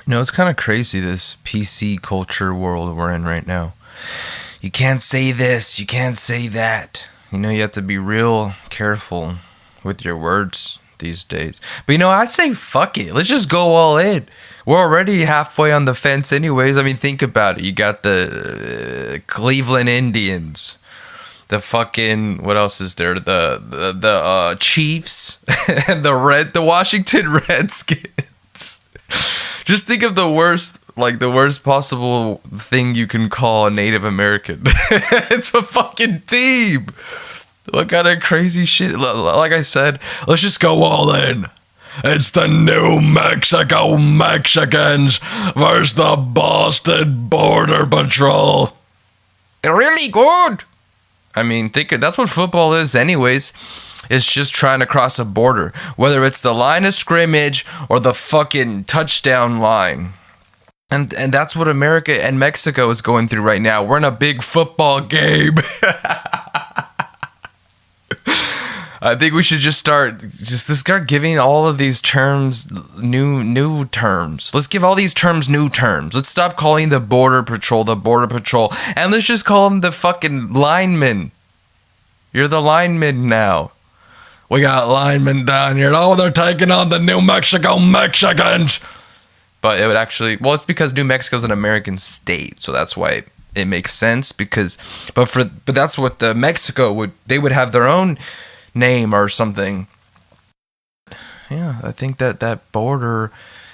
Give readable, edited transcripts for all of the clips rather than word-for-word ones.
It's kind of crazy, this PC culture world we're in right now. You can't say this, you can't say that. You have to be real careful with your words these days. But I say fuck it. Let's just go all in. We're already halfway on the fence, anyways. I mean, think about it. You got the Cleveland Indians, the fucking, what else is there? The Chiefs and the Washington Redskins. Just think of the worst possible thing you can call a Native American. It's a fucking team. What kind of crazy shit? Like I said, let's just go all in. It's the New Mexico Mexicans versus the Boston Border Patrol. They're really good. I mean, that's what football is anyways. It's just trying to cross a border. Whether it's the line of scrimmage or the fucking touchdown line. And that's what America and Mexico is going through right now. We're in a big football game. I think we should just start giving all of these terms new terms. Let's give all these terms new terms. Let's stop calling the border patrol, and let's just call them the fucking linemen. You're the linemen now. We got linemen down here. Oh, they're taking on the New Mexico Mexicans. But it would actually, it's because New Mexico's an American state, so that's why it makes sense. But that's what the Mexico they would have their own name or something. Yeah, I think that border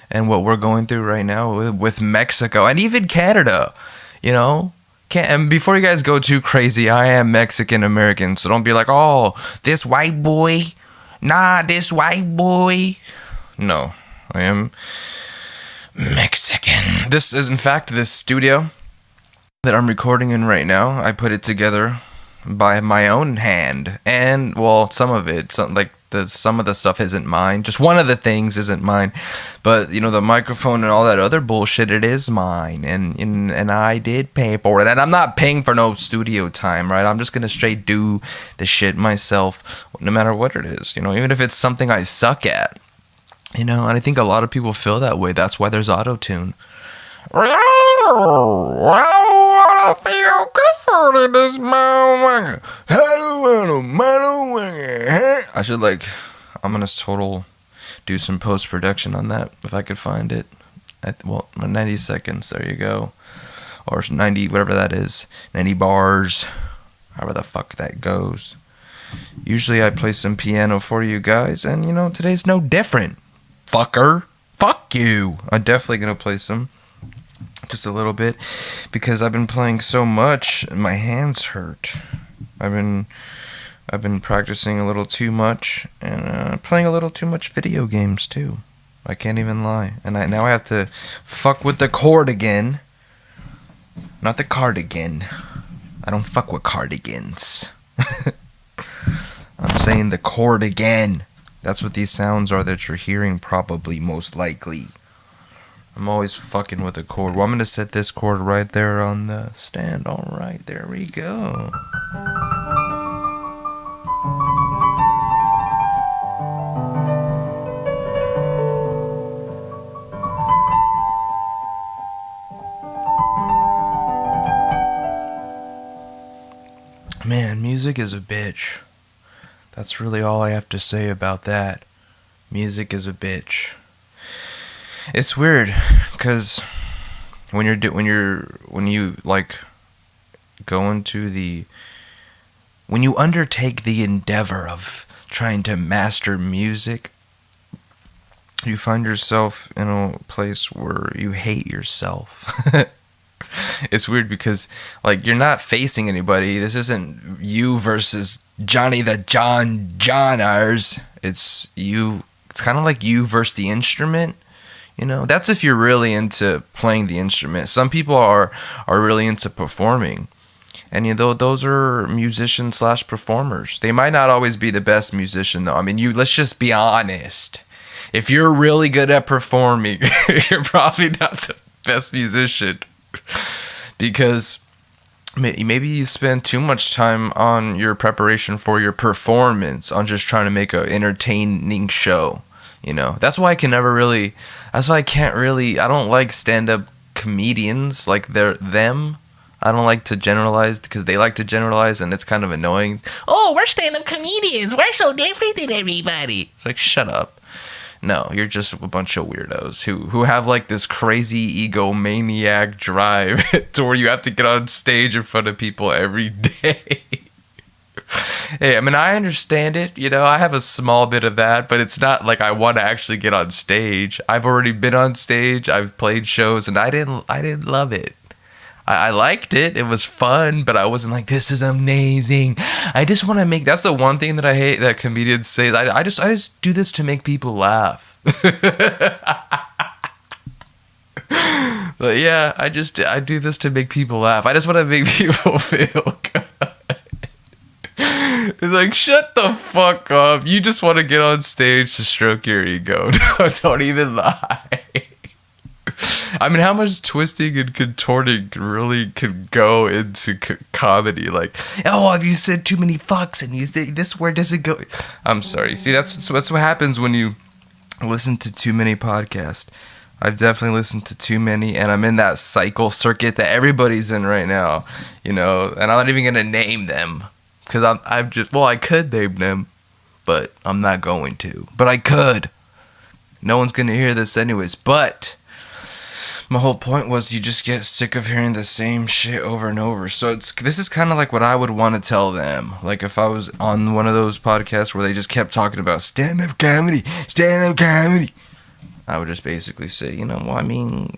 and what we're going through right now with Mexico and even Canada, and before you guys go too crazy, I am Mexican American, so don't be like, oh, this white boy. Nah, this white boy. No, I am Mexican. This is, in fact, this studio that I'm recording in right now. I put it together by my own hand, and some of it, some of the stuff isn't mine. Just one of the things isn't mine, but the microphone and all that other bullshit, it is mine, and I did pay for it, and I'm not paying for no studio time, right? I'm just gonna straight do the shit myself, no matter what it is, even if it's something I suck at, and I think a lot of people feel that way. That's why there's autotune. I feel good in this moment. I should I'm gonna do some post production on that if I could find it. 90 seconds. There you go, or 90, whatever that is, 90 bars, however the fuck that goes. Usually I play some piano for you guys, and today's no different. Fucker, fuck you. I'm definitely gonna play some. Just a little bit, because I've been playing so much, my hands hurt. I've been practicing a little too much, and playing a little too much video games too. I can't even lie. And now I have to fuck with the chord again. Not the cardigan. I don't fuck with cardigans. I'm saying the chord again. That's what these sounds are that you're hearing, probably, most likely. I'm always fucking with a chord. I'm going to set this chord right there on the stand. Alright, there we go. Man, music is a bitch. That's really all I have to say about that. Music is a bitch. It's weird, cause when you undertake the endeavor of trying to master music, you find yourself in a place where you hate yourself. It's weird because you're not facing anybody. This isn't you versus Johnny the Johners. It's you. It's kind of like you versus the instrument. That's if you're really into playing the instrument. Some people are really into performing. And those are musicians / performers. They might not always be the best musician though. I mean, let's just be honest. If you're really good at performing, you're probably not the best musician. Because maybe you spend too much time on your preparation for your performance, on just trying to make an entertaining show. You know, that's why I can never really. That's why I can't really. I don't like stand-up comedians like them. I don't like to generalize because they like to generalize, and it's kind of annoying. Oh, we're stand-up comedians. We're so different than everybody. It's like, shut up. No, you're just a bunch of weirdos who have like this crazy egomaniac drive to where you have to get on stage in front of people every day. Hey, I mean, I understand it. You know, I have a small bit of that, but it's not like I want to actually get on stage. I've already been on stage. I've played shows, and I didn't love it. I liked it. It was fun, but I wasn't like, this is amazing. I just want to make. That's the one thing that I hate that comedians say. I just do this to make people laugh. But yeah, I do this to make people laugh. I just want to make people feel good. It's like, shut the fuck up. You just want to get on stage to stroke your ego. No, don't even lie. I mean, how much twisting and contorting really could go into comedy? Like, oh, have you said too many fucks and you say this word doesn't go? I'm sorry. See, that's what happens when you listen to too many podcasts. I've definitely listened to too many, and I'm in that cycle circuit that everybody's in right now, you know, and I'm not even going to name them because I could name them, but I'm not going to. But I could. No one's going to hear this anyways, but my whole point was you just get sick of hearing the same shit over and over. So this is kind of like what I would want to tell them. Like if I was on one of those podcasts where they just kept talking about stand-up comedy, I would just basically say, you know, well, I mean,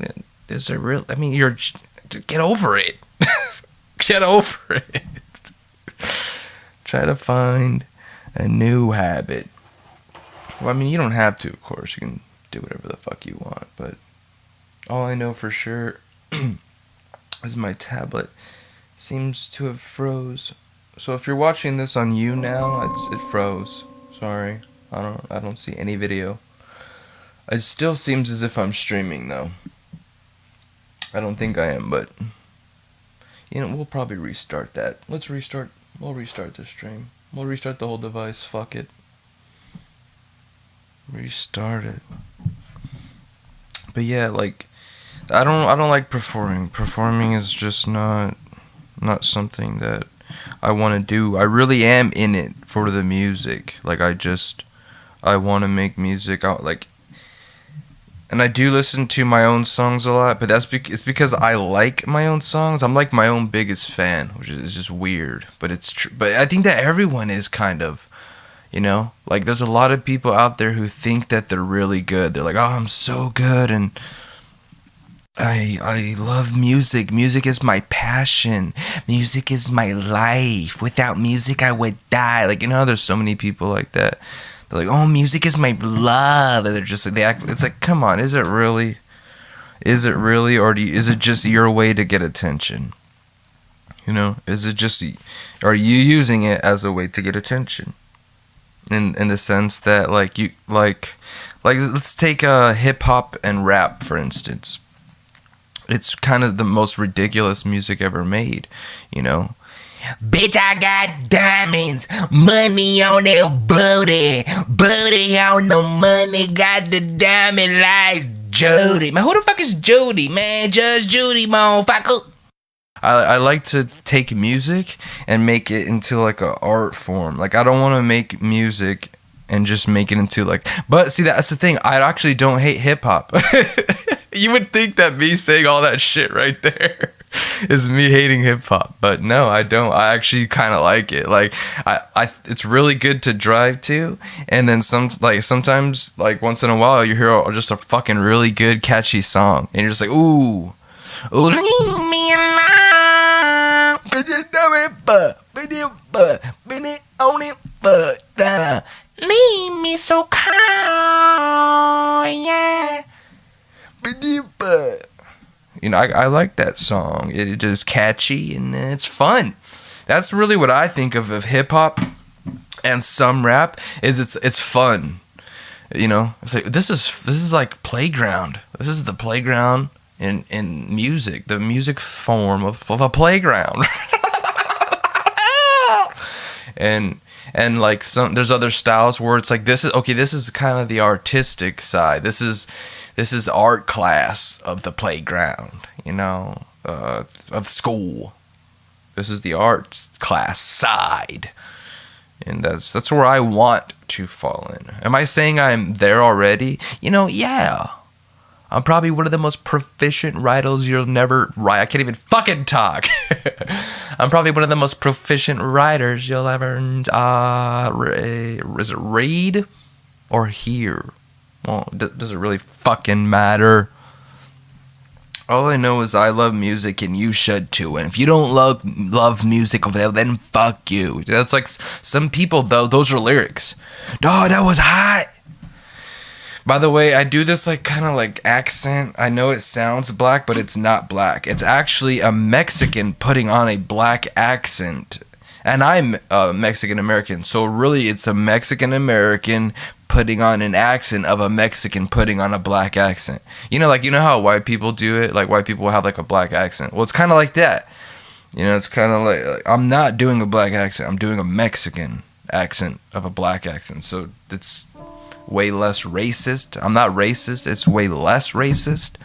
get over it. Get over it. Try to find a new habit. Well, I mean, you don't have to, of course. You can do whatever the fuck you want, but all I know for sure is my tablet seems to have froze. So if you're watching this on you now, it froze. Sorry. I don't see any video. It still seems as if I'm streaming though. I don't think I am, but you know, we'll probably restart that. We'll restart the stream. We'll restart the whole device. Fuck it. Restart it. But yeah, like I don't like performing. Performing is just not something that I want to do. I really am in it for the music. Like I want to make music out like, and I do listen to my own songs a lot, but it's because I like my own songs. I'm like my own biggest fan, which is just weird, but it's true. But I think that everyone is kind of, you know, like there's a lot of people out there who think that they're really good. They're like, oh, I'm so good, and I love music. Music is my passion. Music is my life. Without music, I would die. Like, you know, there's so many people like that. They're like, oh, music is my love. And they're just like, it's like, come on, is it really? Is it really? Or is it just your way to get attention? You know, are you using it as a way to get attention? In the sense that, like, let's take hip hop and rap, for instance. It's kind of the most ridiculous music ever made, you know. Bitch, I got diamonds, money on their booty on the money, got the diamond like Jody. Man, who the fuck is Jody, man? Judge Judy, motherfucker. I like to take music and make it into like a art form. Like I don't want to make music and just make it into like, but see, that's the thing. I actually don't hate hip hop. You would think that me saying all that shit right there is me hating hip hop, but no, I don't. I actually kind of like it. Like it's really good to drive to, and then sometimes like once in a while you hear just a fucking really good catchy song, and you're just like, ooh, leave me alone, leave me so cold, yeah. You know, I like that song. It's just catchy and it's fun. That's really what I think of hip hop and some rap is it's fun. You know, it's like this is like playground. This is the playground in music, the music form of a playground. And And like there's other styles where it's like this is kind of the artistic side. This is art class of the playground, of school. This is the art class side, and that's where I want to fall in. Am I saying I'm there already? Yeah. I'm probably one of the most proficient writers you'll never write. I can't even fucking talk. I'm probably one of the most proficient writers you'll ever is it read or hear? Well, does it really fucking matter? All I know is I love music and you should too. And if you don't love music, then fuck you. That's like some people though. Those are lyrics. Dog, that was hot. By the way, I do this like kind of like accent. I know it sounds black, but it's not black. It's actually a Mexican putting on a black accent. And I'm Mexican American. So really it's a Mexican American putting on an accent of a Mexican putting on a black accent. You know how white people do it? Like white people have like a black accent. Well, it's kind of like that. It's kind of like I'm not doing a black accent. I'm doing a Mexican accent of a black accent. So it's way less racist. I'm not racist. It's way less racist.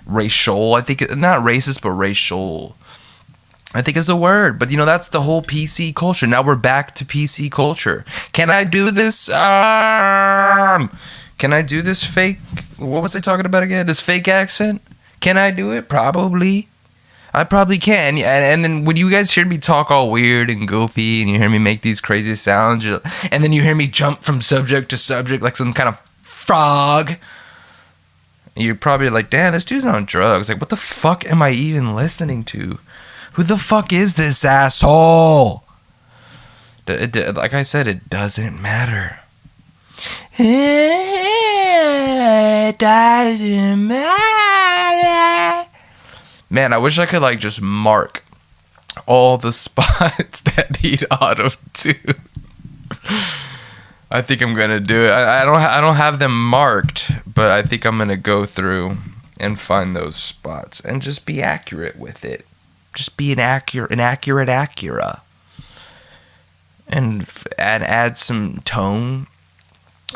Racial, I think. Not racist, but racial, I think is the word. But that's the whole PC culture. Now we're back to PC culture. Can I do this? Can I do this fake? What was I talking about again? This fake accent? Can I do it? Probably. I probably can. And then when you guys hear me talk all weird and goofy and you hear me make these crazy sounds, and then you hear me jump from subject to subject like some kind of frog, you're probably like, damn, this dude's on drugs. Like, what the fuck am I even listening to? Who the fuck is this asshole? Like I said, it doesn't matter. It doesn't matter. Man, I wish I could like just mark all the spots that need auto-tune. I think I'm gonna do it. I don't have them marked, but I think I'm gonna go through and find those spots and just be accurate with it. Just be an accurate Acura, and add some tone,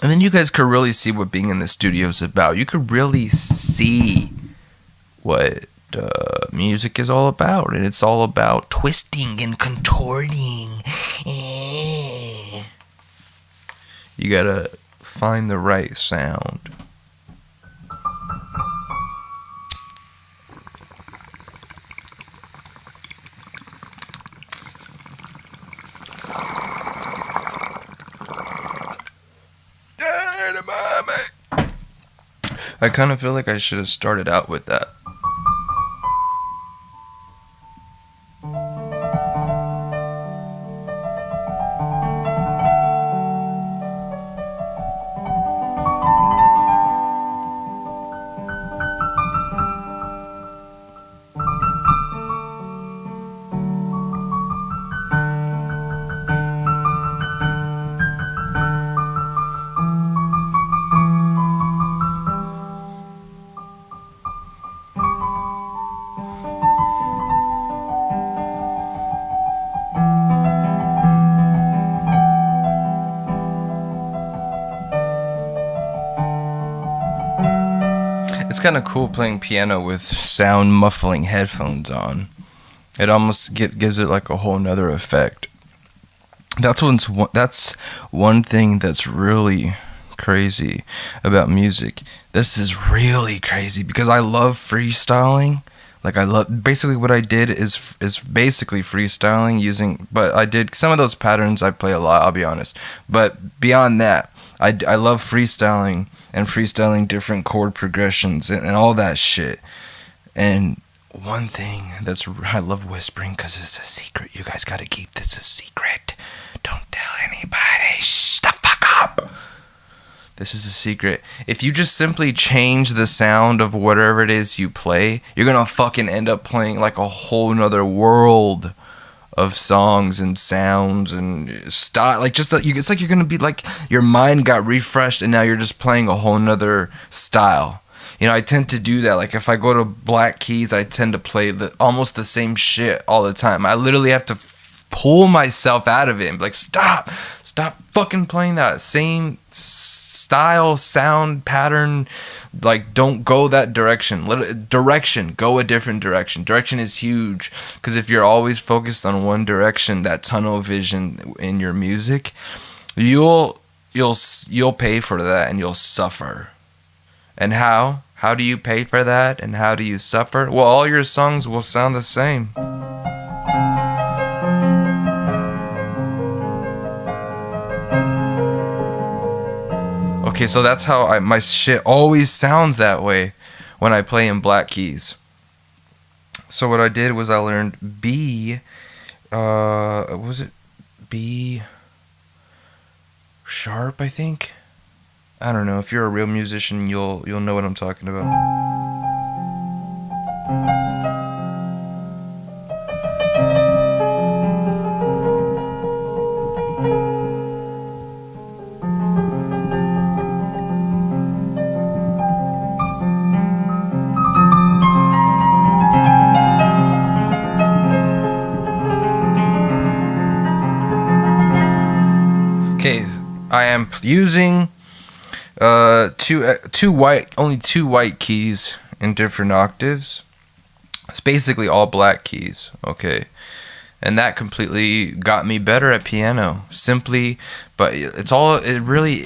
and then you guys could really see what being in the studio is about. You could really see what music is all about, and it's all about twisting and contorting. You gotta find the right sound. I kind of feel like I should have started out with that. It's kind of cool playing piano with sound muffling headphones on. It almost gives it like a whole nother effect. That's one thing that's really crazy about music. This is really crazy because I love freestyling. Like basically what I did is basically freestyling but I did some of those patterns I play a lot, I'll be honest. But beyond that, I love freestyling and freestyling different chord progressions and all that shit. And one thing I love whispering because it's a secret. You guys gotta keep this a secret. Don't tell anybody. Shh the fuck up. This is a secret. If you just simply change the sound of whatever it is you play, you're gonna fucking end up playing like a whole nother world of songs and sounds and style. Like it's like you're gonna be like your mind got refreshed and now you're just playing a whole nother style. I tend to do that. Like if I go to Black Keys, I tend to play almost the same shit all the time. I literally have to pull myself out of it and be like, stop Stop fucking playing that same style, sound, pattern. Like, don't go that direction. Go a different direction. Direction is huge, because if you're always focused on one direction, that tunnel vision in your music, you'll pay for that, and you'll suffer. And how? How do you pay for that, and how do you suffer? Well, all your songs will sound the same. Okay, so that's how my shit always sounds that way when I play in black keys. So what I did was I learned B, was it B sharp, I think? I don't know. If you're a real musician, you'll know what I'm talking about. Okay, I am using only two white keys in different octaves. It's basically all black keys, okay? And that completely got me better at piano. Simply, but it really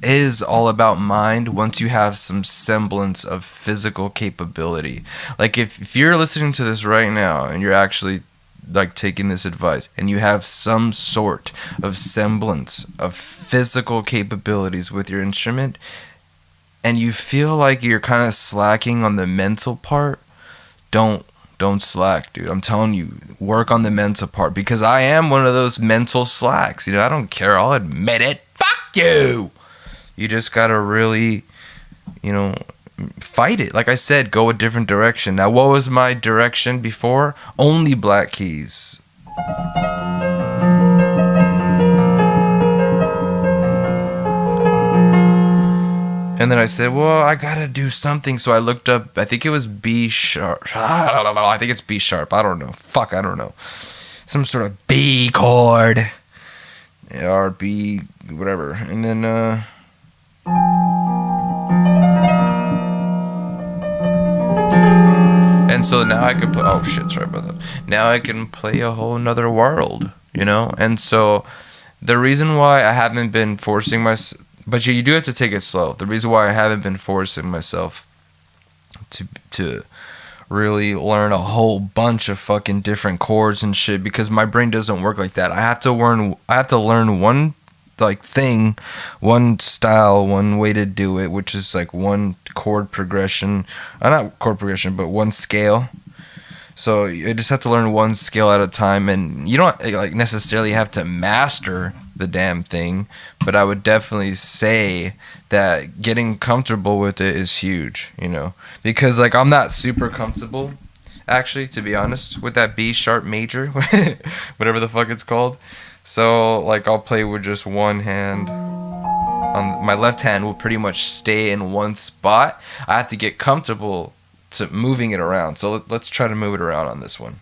is all about mind once you have some semblance of physical capability. Like if you're listening to this right now and you're actually like taking this advice and you have some sort of semblance of physical capabilities with your instrument, and you feel like you're kind of slacking on the mental part, don't slack, dude. I'm telling you, work on the mental part, because I am one of those mental slacks. I don't care. I'll admit it. Fuck you. You just gotta really, fight it. Like I said, go a different direction. Now, what was my direction before? Only black keys. And then I said, well, I gotta do something. So I looked up, I think it was B sharp. I don't know. I think it's B sharp. I don't know. Fuck, I don't know. Some sort of B chord. Or B, whatever. And then, and so now I can play, oh shit, sorry about that. Now I can play a whole nother world, And so the reason why I haven't been forcing myself, but you do have to take it slow. The reason why I haven't been forcing myself to really learn a whole bunch of fucking different chords and shit, because my brain doesn't work like that. I have to learn one thing, one style, one way to do it, which is like one chord progression. Not chord progression, but one scale. So you just have to learn one scale at a time, and you don't necessarily have to master the damn thing, but I would definitely say that getting comfortable with it is huge, because I'm not super comfortable, actually, to be honest, with that B sharp major, whatever the fuck it's called. So I'll play with just one hand. My left hand will pretty much stay in one spot. I have to get comfortable to moving it around. So let's try to move it around on this one.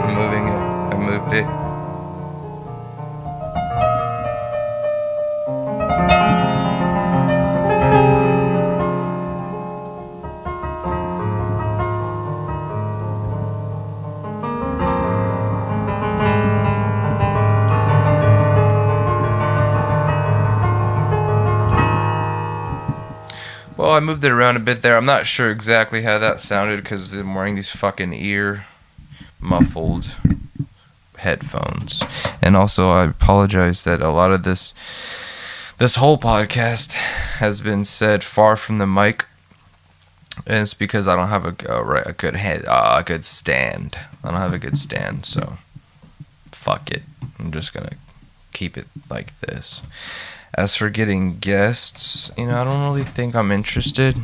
I'm moving it. I moved it. Well, I moved it around a bit there. I'm not sure exactly how that sounded because I'm wearing these fucking ear muffled headphones. And also, I apologize that a lot of this whole podcast has been said far from the mic. And it's because I don't have a good stand. I don't have a good stand, so fuck it. I'm just gonna keep it like this. As for getting guests, I don't really think I'm interested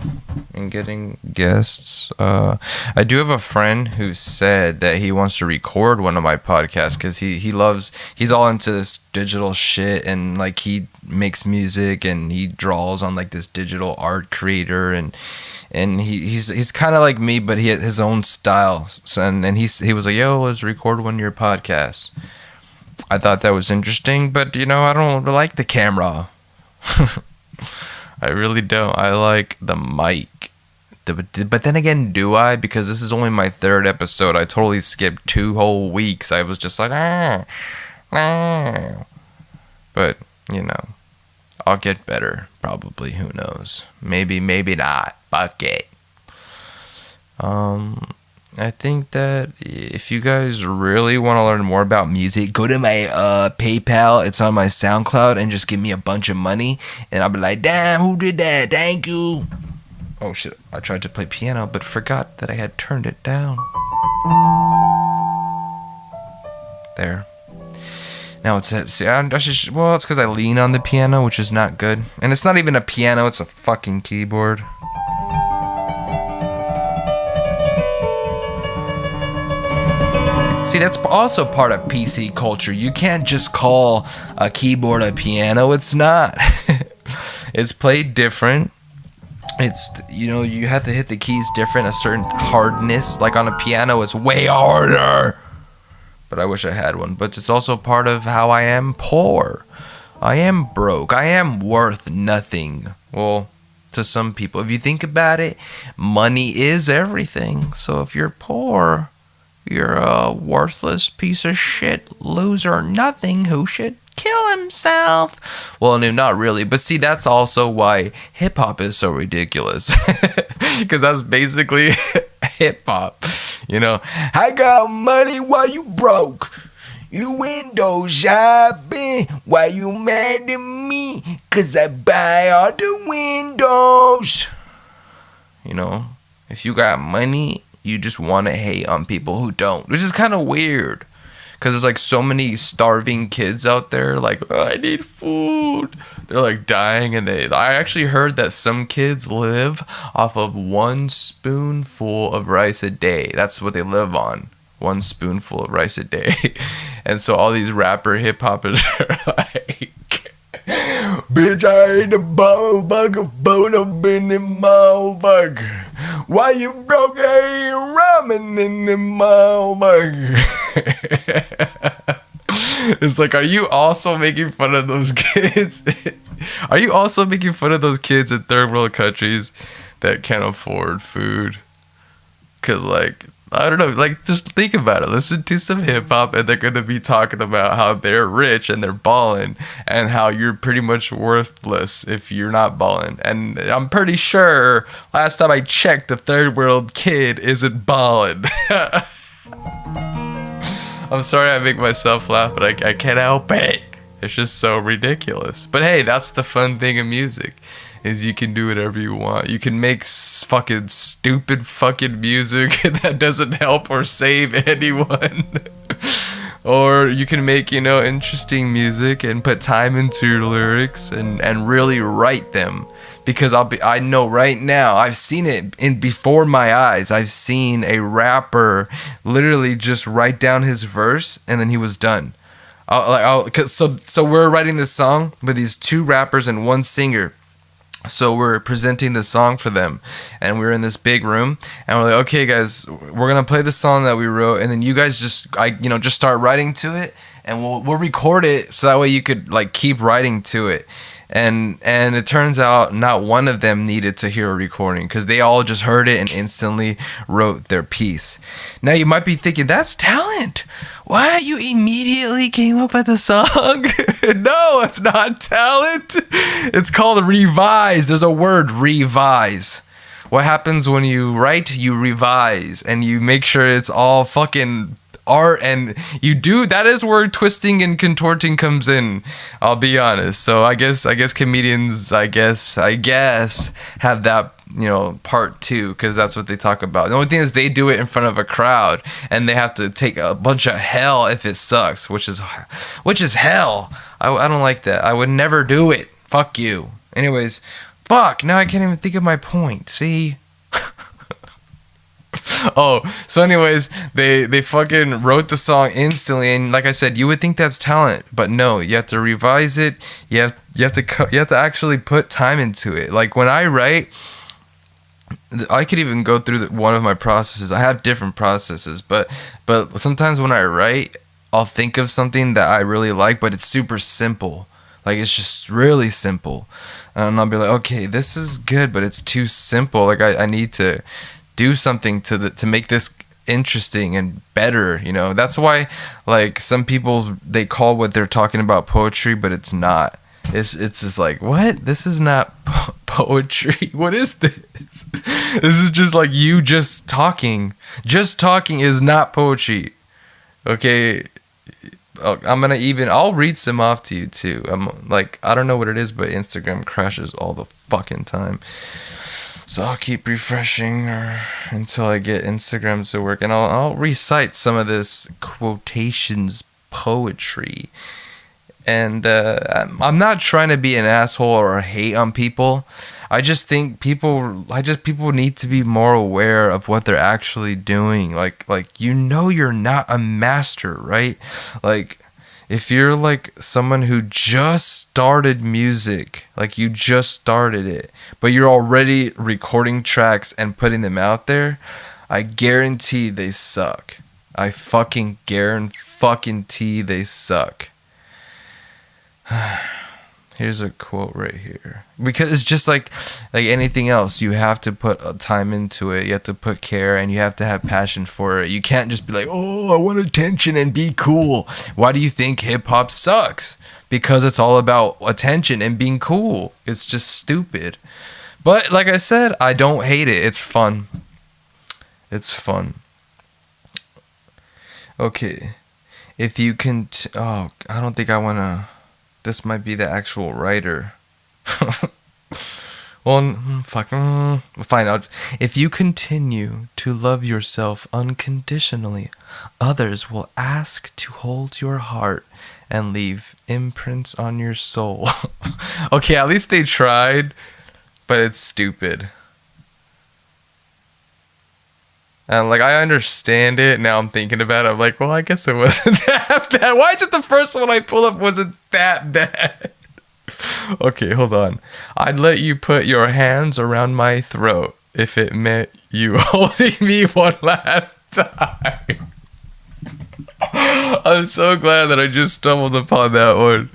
in getting guests. I do have a friend who said that he wants to record one of my podcasts because he's all into this digital shit, and like he makes music and he draws on like this digital art creator, and he's kind of like me, but he has his own style. So, and he was like, yo, let's record one of your podcasts. I thought that was interesting, but I don't like the camera. I really don't. I like the mic. But then again, do I? Because this is only my third episode. I totally skipped 2 whole weeks. I was just like, But, I'll get better. Probably. Who knows? Maybe not. Fuck it. I think that if you guys really want to learn more about music, go to my PayPal. It's on my SoundCloud, and just give me a bunch of money, and I'll be like, damn, who did that? Thank you. Oh shit, I tried to play piano, but forgot that I had turned it down. There. Now it's at, see, it's because I lean on the piano, which is not good. And it's not even a piano, it's a fucking keyboard. See, that's also part of PC culture. You can't just call a keyboard a piano. It's not. It's played different. It's, you have to hit the keys different, a certain hardness. Like on a piano, it's way harder. But I wish I had one. But it's also part of how I am poor. I am broke. I am worth nothing. Well, to some people. If you think about it, money is everything. So if you're poor, you're a worthless piece of shit, loser, nothing who should kill himself. Well, no, not really. But see, that's also why hip-hop is so ridiculous. Because that's basically hip-hop. I got money while you broke. You window shopping while you mad at me. Because I buy all the windows. If you got money, you just want to hate on people who don't, which is kind of weird, because there's like so many starving kids out there, like, oh, I need food. They're like dying, and I actually heard that some kids live off of 1 spoonful of rice a day. That's what they live on, 1 spoonful of rice a day. And so all these rapper hip hoppers are like, bitch, I ain't a motherfucker, boat up in the motherfucker. Why you broke, I ain't ramen in the motherfucker. It's like, are you also making fun of those kids? Are you also making fun of those kids in third world countries that can't afford food? Because, like, I don't know, like, just think about it. Listen to some hip-hop, and they're going to be talking about how they're rich and they're balling, and how you're pretty much worthless if you're not balling. And I'm pretty sure, last time I checked, the third world kid isn't balling. I'm sorry I make myself laugh, but I can't help it. It's just so ridiculous. But hey, that's the fun thing in music. Is you can do whatever you want. You can make fucking stupid fucking music that doesn't help or save anyone. Or you can make, interesting music and put time into your lyrics and really write them. Because I know right now, I've seen it before my eyes. I've seen a rapper literally just write down his verse and then he was done. So we're writing this song with these 2 rappers and 1 singer. So we're presenting the song for them, and we're in this big room, and we're like, okay guys, we're gonna play the song that we wrote, and then you guys just start writing to it, and we'll record it so that way you could like keep writing to it. And it turns out not one of them needed to hear a recording, because they all just heard it and instantly wrote their piece. Now you might be thinking, that's talent. Why you immediately came up with a song? No, it's not talent. It's called revise. There's a word, revise. What happens when you write? You revise, and you make sure it's all fucking art, and you do, that is where twisting and contorting comes in, I'll be honest. So I guess comedians I guess have that, part too, because that's what they talk about. The only thing is they do it in front of a crowd, and they have to take a bunch of hell if it sucks, which is hell. I don't like that. I would never do it. Fuck you. Anyways, fuck, now I can't even think of my point. See? Oh, so anyways, they fucking wrote the song instantly, and like I said, you would think that's talent, but no, you have to revise it. You have to actually put time into it. Like when I write, I could even go through one of my processes. I have different processes, but sometimes when I write, I'll think of something that I really like, but it's super simple. Like it's just really simple, and I'll be like, okay, this is good, but it's too simple. Like I need to do something to make this interesting and better, you know. That's why like some people, they call what they're talking about poetry, but it's not. It's just like, what? This is not poetry. What is this? This is just like you just talking. Just talking is not poetry. Okay, I'll read some off to you too. I'm like, I don't know what it is, but Instagram crashes all the fucking time. So I'll keep refreshing until I get Instagram to work, and I'll recite some of this quotations poetry. And I'm not trying to be an asshole or hate on people. I just think people need to be more aware of what they're actually doing. Like you know, you're not a master, right? Like if you're like someone who just started music, like you just started it, but you're already recording tracks and putting them out there, I guarantee they suck. I fucking guarantee they suck. Here's a quote right here. Because it's just like anything else, you have to put time into it. You have to put care, and you have to have passion for it. You can't just be like, oh, I want attention and be cool. Why do you think hip hop sucks? Because it's all about attention and being cool. It's just stupid. But like I said, I don't hate it. It's fun. It's fun. Okay. If you can... I don't think I want to... This might be the actual writer. Well, fine. If you continue to love yourself unconditionally, others will ask to hold your heart and leave imprints on your soul. Okay, at least they tried, but it's stupid. And like, I understand it. Now I'm thinking about it. I'm like, well, I guess it wasn't that bad. Why is it the first one I pull up wasn't that bad? Okay, hold on. I'd let you put your hands around my throat if it meant you holding me one last time. I'm so glad that I just stumbled upon that one.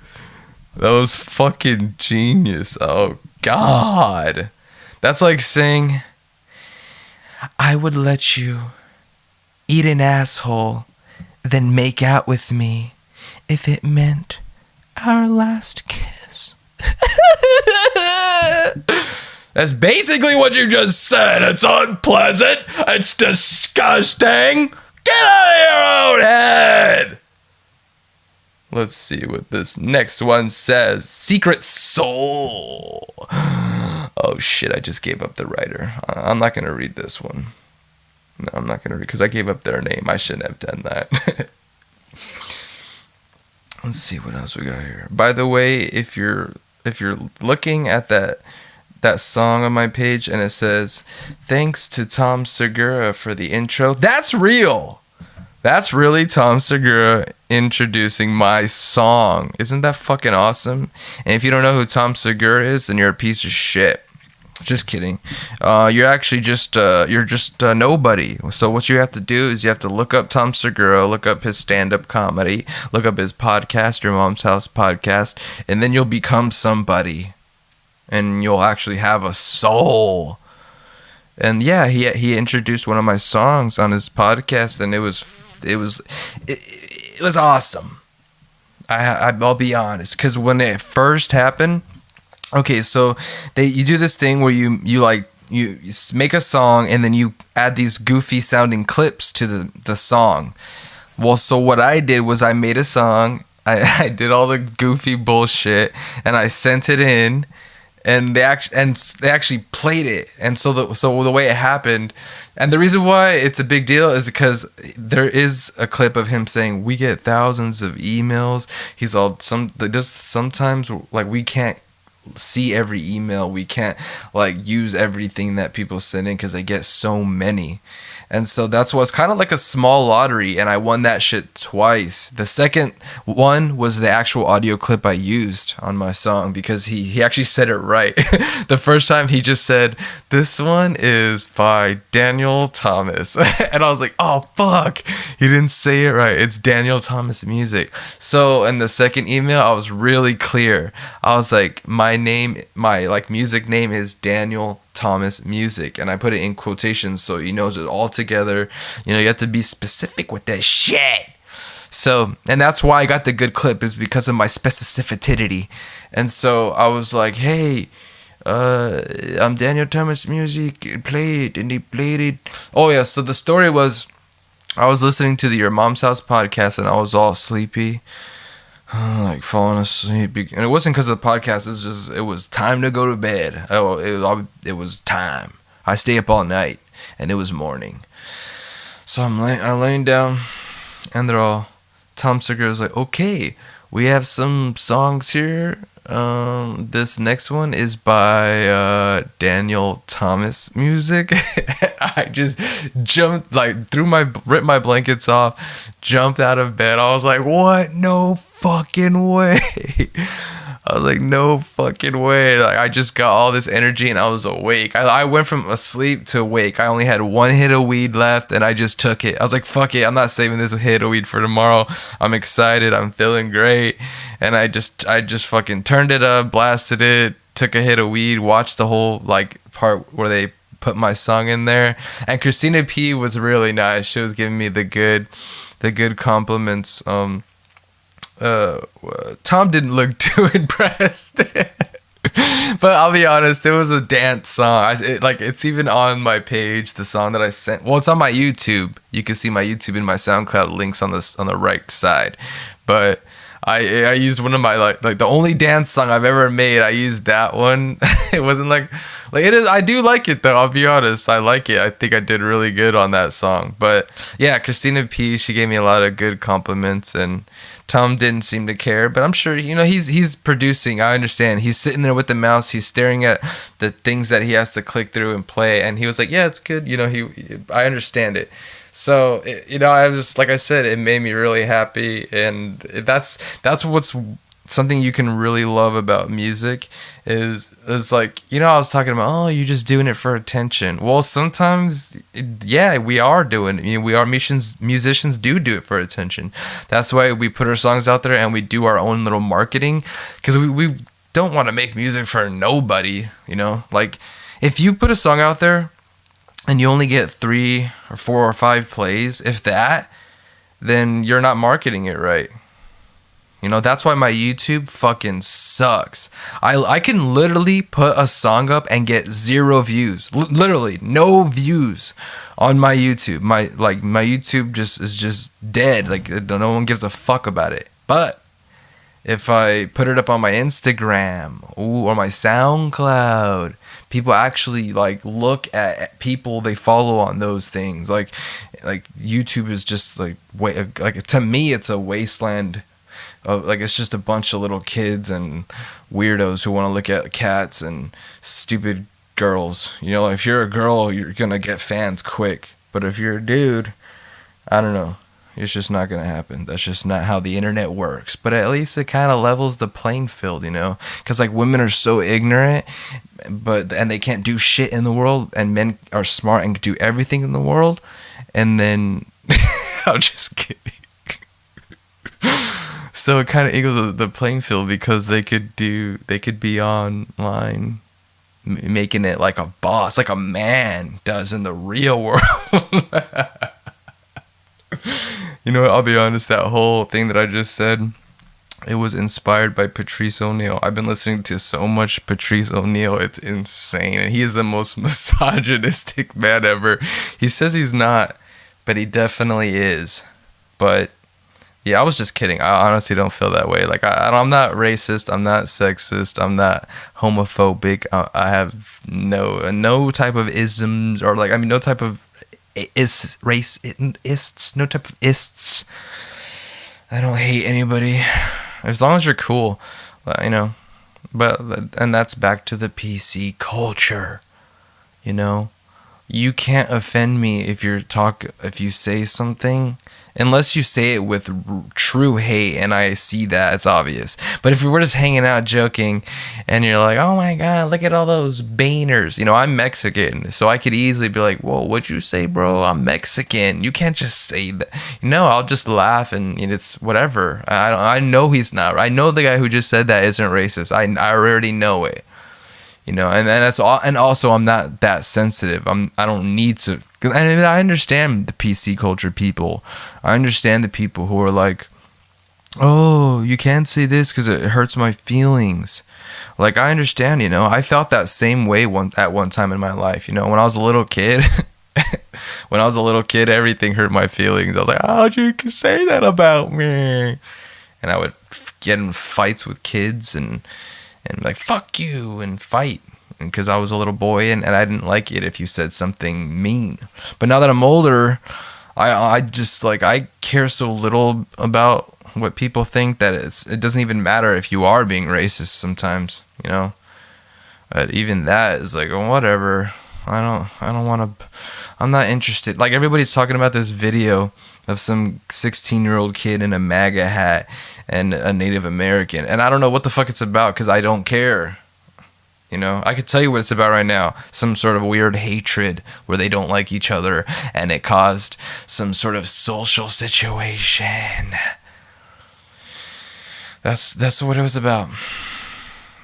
That was fucking genius. Oh, God. That's like saying... I would let you eat an asshole, then make out with me if it meant our last kiss. That's basically what you just said. It's unpleasant. It's disgusting. Get out of your own head. Let's see what this next one says. Secret Soul. Oh shit, I just gave up the writer. I'm not going to read this one. No, I'm not going to read, because I gave up their name. I shouldn't have done that. Let's see what else we got here. By the way, if you're looking at that song on my page and it says, thanks to Tom Segura for the intro, that's real. That's really Tom Segura introducing my song. Isn't that fucking awesome? And if you don't know who Tom Segura is, then you're a piece of shit. Just kidding. You're actually just nobody. So what you have to do is you have to look up Tom Segura, look up his stand-up comedy, look up his podcast, Your Mom's House podcast, and then you'll become somebody. And you'll actually have a soul. And yeah, he introduced one of my songs on his podcast, and it was awesome. I'll be honest, because when it first happened, okay, so you do this thing where you make a song and then you add these goofy sounding clips to the song. Well, so what I did was I made a song, I did all the goofy bullshit, and I sent it in. And they actually played it, and so the way it happened, and the reason why it's a big deal is because there is a clip of him saying, "We get thousands of emails." He's all there's sometimes like we can't see every email. We can't like use everything that people send in because they get so many. And so that's what's kind of like a small lottery, and I won that shit twice. The second one was the actual audio clip I used on my song because he actually said it right. The first time he just said, "This one is by Daniel Thomas." And I was like, "Oh fuck." He didn't say it right. It's Daniel Thomas Music. So in the second email, I was really clear. I was like, my like music name is Daniel Thomas Music, and I put it in quotations so he knows it all together. You have to be specific with that shit. So, and that's why I got the good clip, is because of my specificity. And so I was like, "Hey, I'm Daniel Thomas Music, play it," and he played it. Oh yeah, so the story was, I was listening to the Your Mom's House podcast, and I was all sleepy, like falling asleep, and it wasn't because of the podcast. It was time to go to bed. It was time. I stay up all night, and it was morning. So I'm laying down, and Tom Segura was like, "Okay, we have some songs here. This next one is by Daniel Thomas Music." I just jumped, like ripped my blankets off, jumped out of bed. I was like, "What? No fucking way." I was like, "No fucking way." Like, I just got all this energy and I was awake. I went from asleep to awake. I only had one hit of weed left and I just took it. I was like, "Fuck it, I'm not saving this hit of weed for tomorrow." I'm excited, I'm feeling great. And I just fucking turned it up, blasted it, took a hit of weed, watched the whole like part where they put my song in there. And Christina P was really nice. She was giving me the good compliments. Tom didn't look too impressed. But I'll be honest, it was a dance song. It's even on my page, the song that I sent. Well, it's on my YouTube. You can see my YouTube and my SoundCloud links on the right side. But I used one of my like the only dance song I've ever made. I used that one. It wasn't like it is. I do like it though. I'll be honest. I like it. I think I did really good on that song. But yeah, Christina P, she gave me a lot of good compliments, and Tom didn't seem to care, but I'm sure, he's producing. I understand. He's sitting there with the mouse. He's staring at the things that he has to click through and play. And he was like, "Yeah, it's good." I understand it. So, I was, like I said, it made me really happy. And that's what's something you can really love about music is like, I was talking about, "Oh, you're just doing it for attention." Well, sometimes, yeah, we are doing it. We are musicians do it for attention. That's why we put our songs out there and we do our own little marketing, because we don't want to make music for nobody, Like, if you put a song out there and you only get 3 or 4 or 5 plays, if that, then you're not marketing it right. That's why my YouTube fucking sucks. I can literally put a song up and get 0 views. Literally no views on my YouTube. My YouTube is just dead. Like, no one gives a fuck about it. But if I put it up on my Instagram or my SoundCloud, people actually like look at people they follow on those things. Like YouTube is just like to me it's a wasteland. It's just a bunch of little kids and weirdos who want to look at cats and stupid girls. If you're a girl, you're gonna get fans quick. But if you're a dude, I don't know. It's just not gonna happen. That's just not how the internet works. But at least it kind of levels the playing field, Because like women are so ignorant, and they can't do shit in the world, and men are smart and do everything in the world. And then I'm just kidding. So it kind of equals the playing field, because they could be online making it like a boss, like a man does in the real world. I'll be honest, that whole thing that I just said, it was inspired by Patrice O'Neal. I've been listening to so much Patrice O'Neal, it's insane. And he is the most misogynistic man ever. He says he's not, but he definitely is. But yeah, I was just kidding. I honestly don't feel that way. Like, I'm not racist. I'm not sexist. I'm not homophobic. I have no type of isms, or no type of racists, no type of ists. I don't hate anybody. As long as you're cool, But, and that's back to the PC culture, you know? You can't offend me if you say something, unless you say it with true hate, and I see that, it's obvious. But if we were just hanging out joking and you're like, oh my god, look at all those baners, I'm Mexican, so I could easily be like, whoa, what'd you say, bro? I'm Mexican. You can't just say that. I'll just laugh, and it's whatever. I know he's not. I know the guy who just said that isn't racist. I already know it. And that's all. And also, I'm not that sensitive. I don't need to. And I understand the PC culture people. I understand the people who are like, oh, you can't say this because it hurts my feelings. Like, I understand. I felt that same way at one time in my life. When I was a little kid. Everything hurt my feelings. I was like, how'd you say that about me? And I would get in fights with kids and like, fuck you, and fight, because I was a little boy, and I didn't like it if you said something mean. But now that I'm older, I just, like, I care so little about what people think that it doesn't even matter if you are being racist sometimes, But even that is like, oh, whatever. I don't want to, I'm not interested. Like, everybody's talking about this video of some 16-year-old kid in a MAGA hat and a Native American, and I don't know what the fuck it's about, because I don't care. I could tell you what it's about right now. Some sort of weird hatred where they don't like each other, and it caused some sort of social situation. That's what it was about.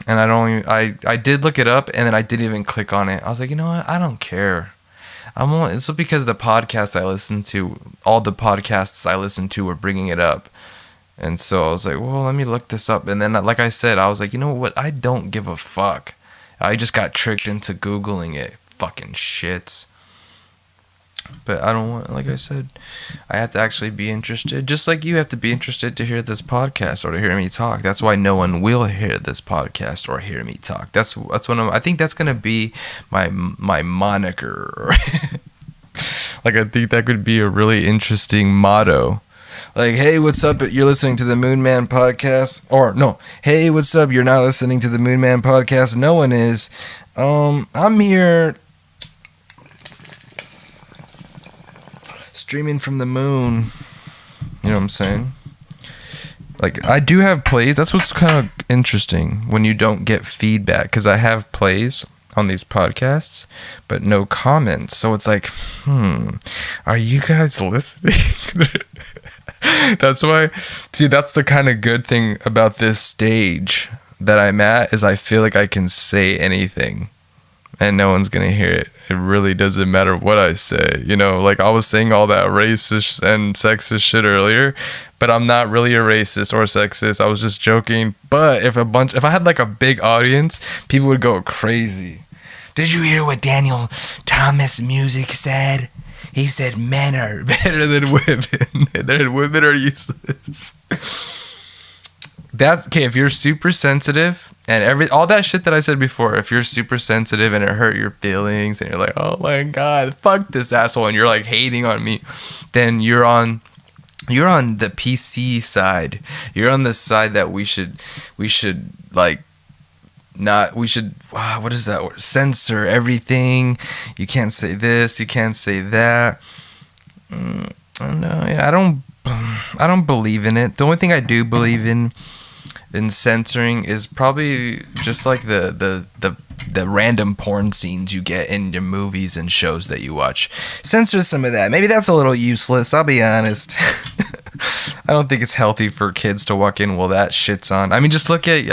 And I did look it up, and then I didn't even click on it. I was like, you know what? I don't care. It's because the podcast I listen to, all the podcasts I listen to were bringing it up. And so I was like, well, let me look this up. And then, like I said, I was like, you know what? I don't give a fuck. I just got tricked into Googling it. Fucking shits. But I don't want, like I said, I have to actually be interested. Just like you have to be interested to hear this podcast or to hear me talk. That's why no one will hear this podcast or hear me talk. That's I think that's gonna be my moniker. Like, I think that could be a really interesting motto. Like, hey, what's up? You're listening to the Moon Man podcast. Or, no, hey, what's up? You're not listening to the Moon Man podcast. No one is. I'm here streaming from the moon. You know what I'm saying? Like, I do have plays. That's what's kind of interesting when you don't get feedback. Because I have plays on these podcasts, but no comments. So it's like, are you guys listening? That's why, see, that's the kind of good thing about this stage that I'm at, is I feel like I can say anything and no one's gonna hear it. It really doesn't matter what I say. Like, I was saying all that racist and sexist shit earlier, but I'm not really a racist or sexist. I was just joking. But if I had like a big audience, people would go crazy. Did you hear what Daniel Thomas Music said? He said men are better than women. And women are useless. That's okay. If you're super sensitive and all that shit that I said before, if you're super sensitive and it hurt your feelings and you're like, oh my god, fuck this asshole, and you're like hating on me, then you're on the PC side. You're on the side that we should like not, we should, what is that word? Censor everything. You can't say this, you can't say that. No, I don't believe in it. The only thing I do believe in censoring is probably just like the random porn scenes you get in your movies and shows that you watch. Censor some of that. Maybe that's a little useless, I'll be honest. I don't think it's healthy for kids to walk in while that shit's on. I mean, just look at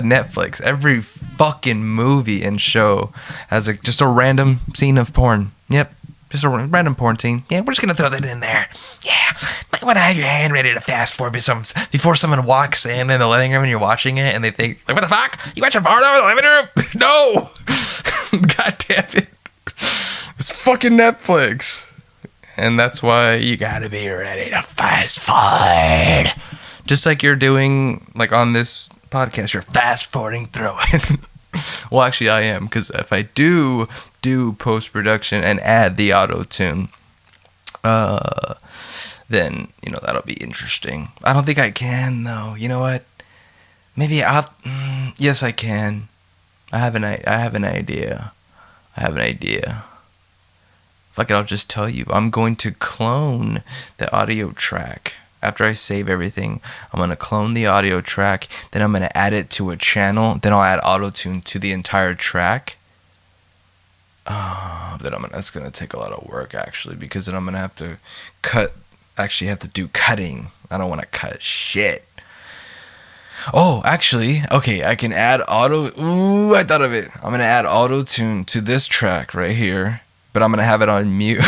Netflix. Every fucking movie and show has just a random scene of porn. Yep. Just a random porn scene. Yeah, we're just going to throw that in there. Yeah. Like, want to have your hand ready to fast forward before someone walks in the living room and you're watching it and they think, like, what the fuck? You watching porn in the living room? No! God damn it. It's fucking Netflix. And that's why you gotta be ready to fast forward. Just like you're doing, like, on this podcast, you're fast forwarding through it. Well, actually, I am, because if I do post-production and add the autotune, then, that'll be interesting. I don't think I can, though. You know what? Maybe I'll. Yes, I can. I have I have an idea. I have an idea. Fuck it, I'll just tell you. I'm going to clone the audio track. After I save everything, I'm going to clone the audio track. Then I'm going to add it to a channel. Then I'll add autotune to the entire track. That's going to take a lot of work, actually, because then I'm going to have to have to do cutting. I don't want to cut shit. Oh, actually, okay, I can add I thought of it. I'm going to add autotune to this track right here, but I'm going to have it on mute.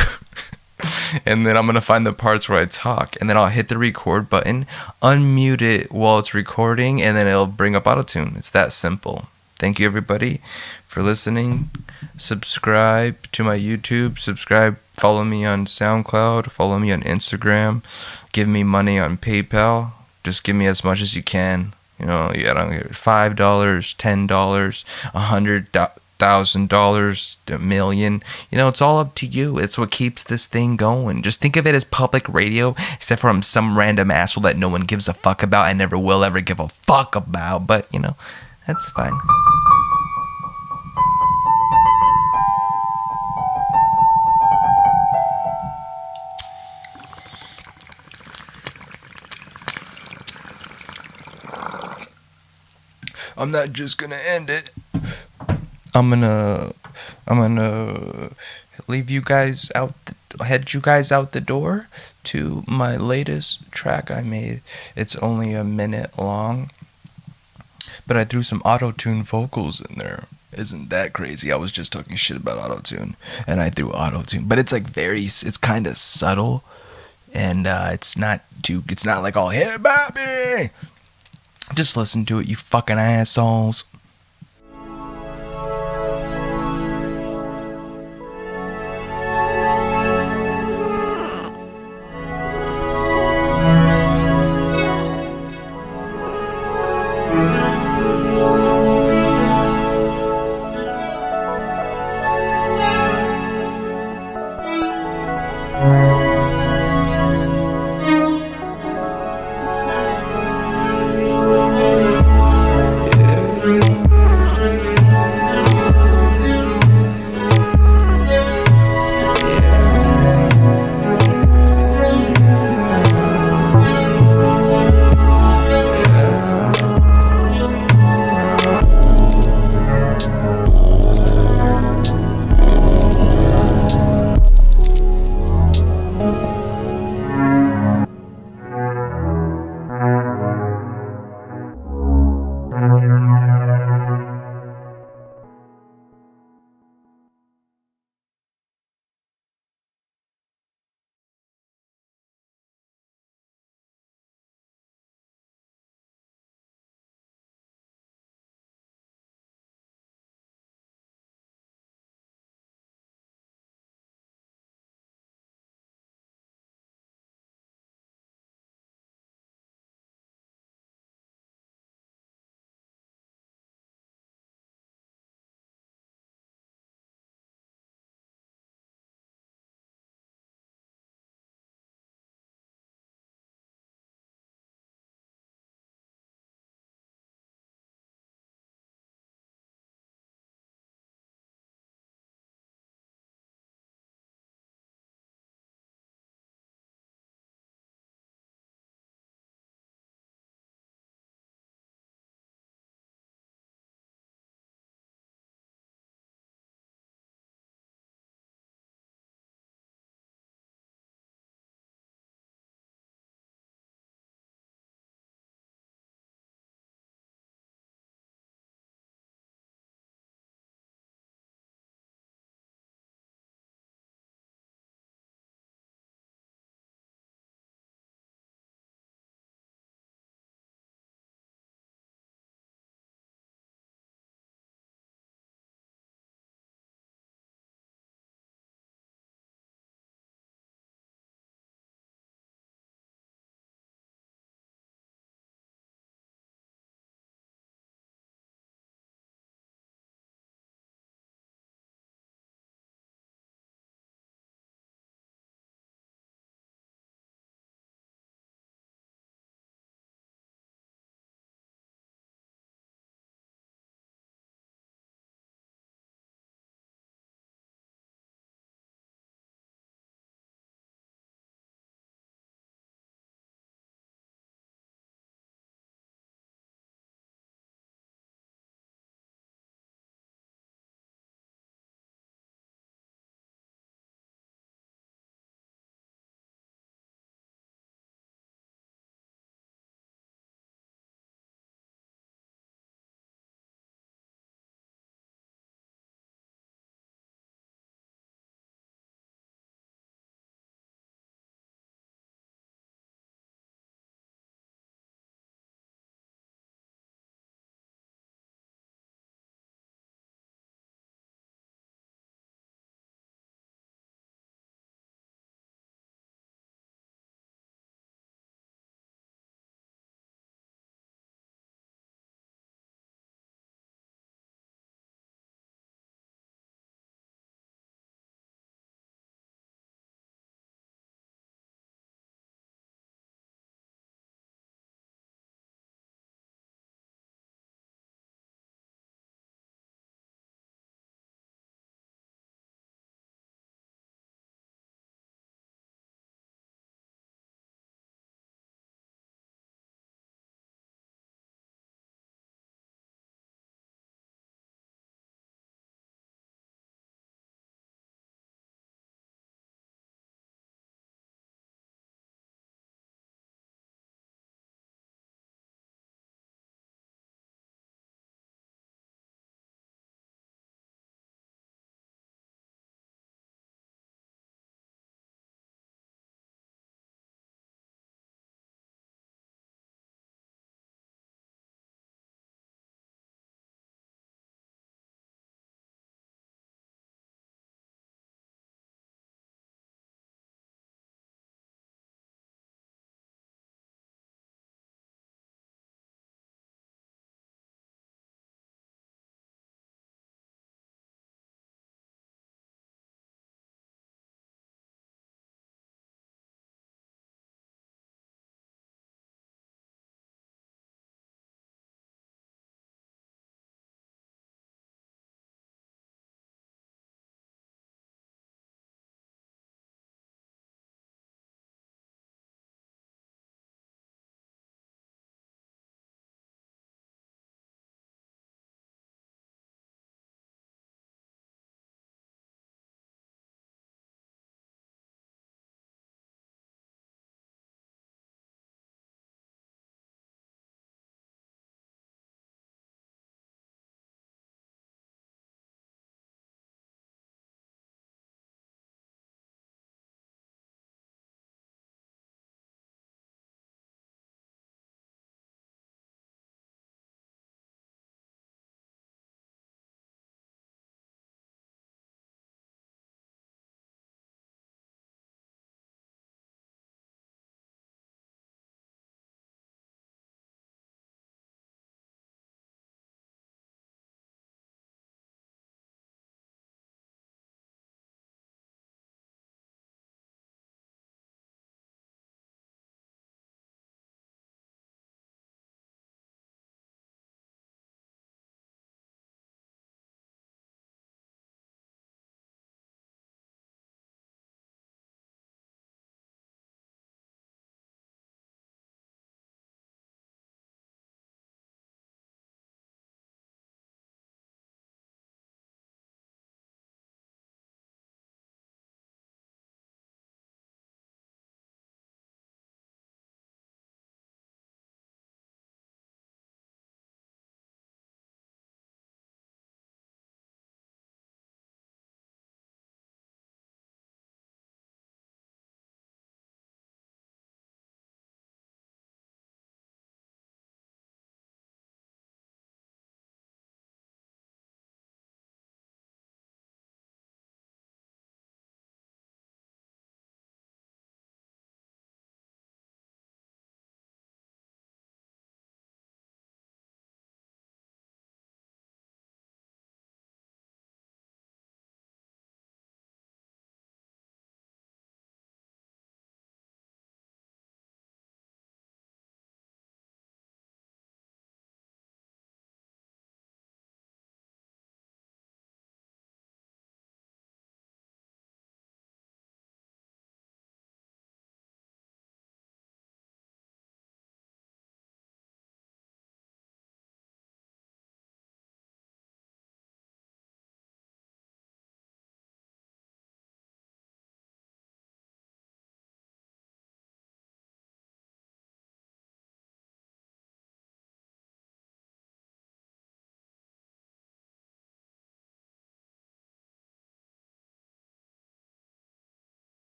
And then I'm going to find the parts where I talk, and then I'll hit the record button, unmute it while it's recording, and then it'll bring up autotune. It's that simple. Thank you, everybody, for listening. Subscribe to my YouTube. Follow me on SoundCloud. Follow me on Instagram. Give me money on PayPal. Just give me as much as you can. You know, I don't care. $5, $10, $100,000, $1 million. You know, it's all up to you. It's what keeps this thing going. Just think of it as public radio, except for I'm some random asshole that no one gives a fuck about and never will ever give a fuck about. But, you know, that's fine. I'm not just gonna end it. I'm gonna leave you guys out. Head you guys out the door to my latest track I made. It's only a minute long, but I threw some auto-tune vocals in there. Isn't that crazy? I was just talking shit about auto-tune, and I threw auto-tune, but it's like it's kind of subtle, and it's not like all hey baby. Just listen to it, you fucking assholes.